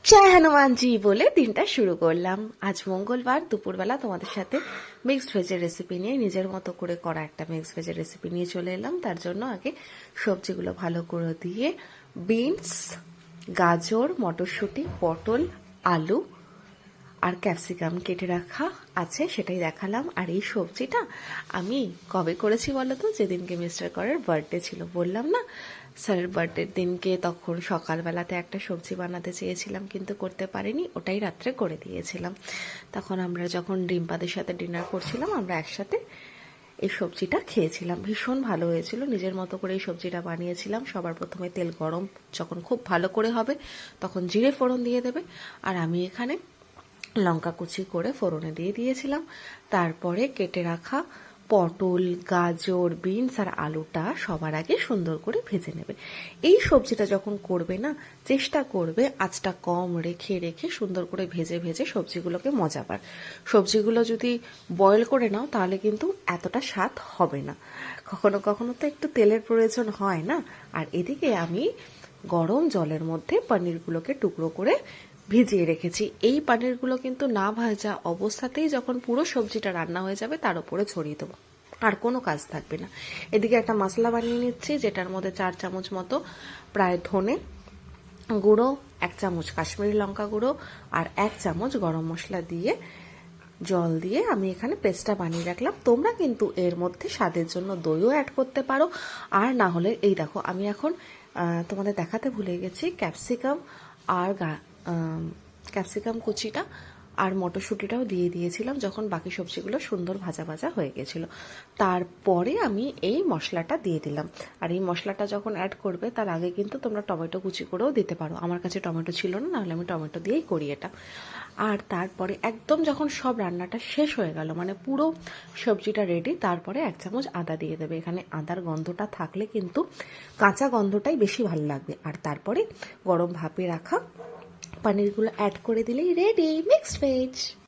জয় হনুমানজি বলে দিনটা শুরু করলাম। আজ মঙ্গলবার দুপুরবেলা তোমাদের সাথে মিক্সড ভেজের রেসিপি নিয়ে, নিজের মতো করে করা একটা মিক্সড ভেজের রেসিপি নিয়ে চলে এলাম। তার জন্য আগে সবজিগুলো ভালো করে দিয়ে বিনস, গাজর, মটরশুঁটি, পটল, আলু আর ক্যাপসিকাম কেটে রাখা আছে, সেটাই দেখালাম। আর এই সবজিটা আমি কবে করেছি বলো তো? যেদিনকে মিস্টার করের বার্থডে ছিল, বললাম না স্যারের বার্থডের দিনকে, তখন সকালবেলাতে একটা সবজি বানাতে চেয়েছিলাম কিন্তু করতে পারিনি, ওটাই রাত্রে করে দিয়েছিলাম। তখন আমরা যখন ডিম্পাদের সাথে ডিনার করছিলাম, আমরা একসাথে এই সবজিটা খেয়েছিলাম, ভীষণ ভালো হয়েছিল। নিজের মতো করে এই সবজিটা বানিয়েছিলাম। সবার প্রথমে তেল গরম যখন খুব ভালো করে হবে তখন জিরে ফোড়ন দিয়ে দেবে, আর আমি এখানে লঙ্কা কুচি করে ফোড়নে দিয়ে দিয়েছিলাম। তারপরে কেটে রাখা পটল, গাজর, বিনস আর আলুটা সবার আগে সুন্দর করে ভেজে নেবে। এই সবজিটা যখন করবে না, চেষ্টা করবে আঁচটা কম রেখে রেখে সুন্দর করে ভেজে ভেজে সবজিগুলোকে মজাবার। সবজিগুলো যদি বয়েল করে নাও তাহলে কিন্তু এতটা স্বাদ হবে না। কখনো কখনো তো একটু তেলের প্রয়োজন হয় না। আর এদিকে আমি গরম জলের মধ্যে পনিরগুলোকে টুকরো করে ভিজিয়ে রেখেছি। এই পনিরগুলো কিন্তু না ভাজা অবস্থাতেই যখন পুরো সবজিটা রান্না হয়ে যাবে তার উপরে ছড়িয়ে দেবো, আর কোনো কাজ থাকবে না। এদিকে একটা মশলা বানিয়ে নিচ্ছি, যেটার মধ্যে 4 চামচ মতো প্রায় ধনে গুঁড়ো, 1 চামচ কাশ্মীরি লঙ্কা গুঁড়ো আর 1 চামচ গরম মশলা দিয়ে জল দিয়ে আমি এখানে পেস্টটা বানিয়ে রাখলাম। তোমরা কিন্তু এর মধ্যে স্বাদের জন্য দইও অ্যাড করতে পারো, আর না হলে এই দেখো আমি এখন তোমাদের দেখাতে ভুলে গেছি, ক্যাপসিকাম আর ক্যাপসিকাম কুচিটা আর মটরশুঁটিটাও দিয়ে দিয়েছিলাম যখন বাকি সবজিগুলো সুন্দর ভাজা ভাজা হয়ে গেছিলো। তারপরে আমি এই মশলাটা দিয়ে দিলাম। আর এই মশলাটা যখন অ্যাড করবে তার আগে কিন্তু তোমরা টমেটো কুচি করেও দিতে পারো। আমার কাছে টমেটো ছিল না, নাহলে আমি টমেটো দিয়েই করি এটা। আর তারপরে একদম যখন সব রান্নাটা শেষ হয়ে গেল, মানে পুরো সবজিটা রেডি, তারপরে 1 চামচ আদা দিয়ে দেবে। এখানে আদার গন্ধটা থাকলে কিন্তু কাঁচা গন্ধটাই বেশি ভালো লাগবে। আর তারপরে গরম ভাপে রাখা পনিরগুলো অ্যাড করে দিলেই রেডি মিক্সড ভেজ।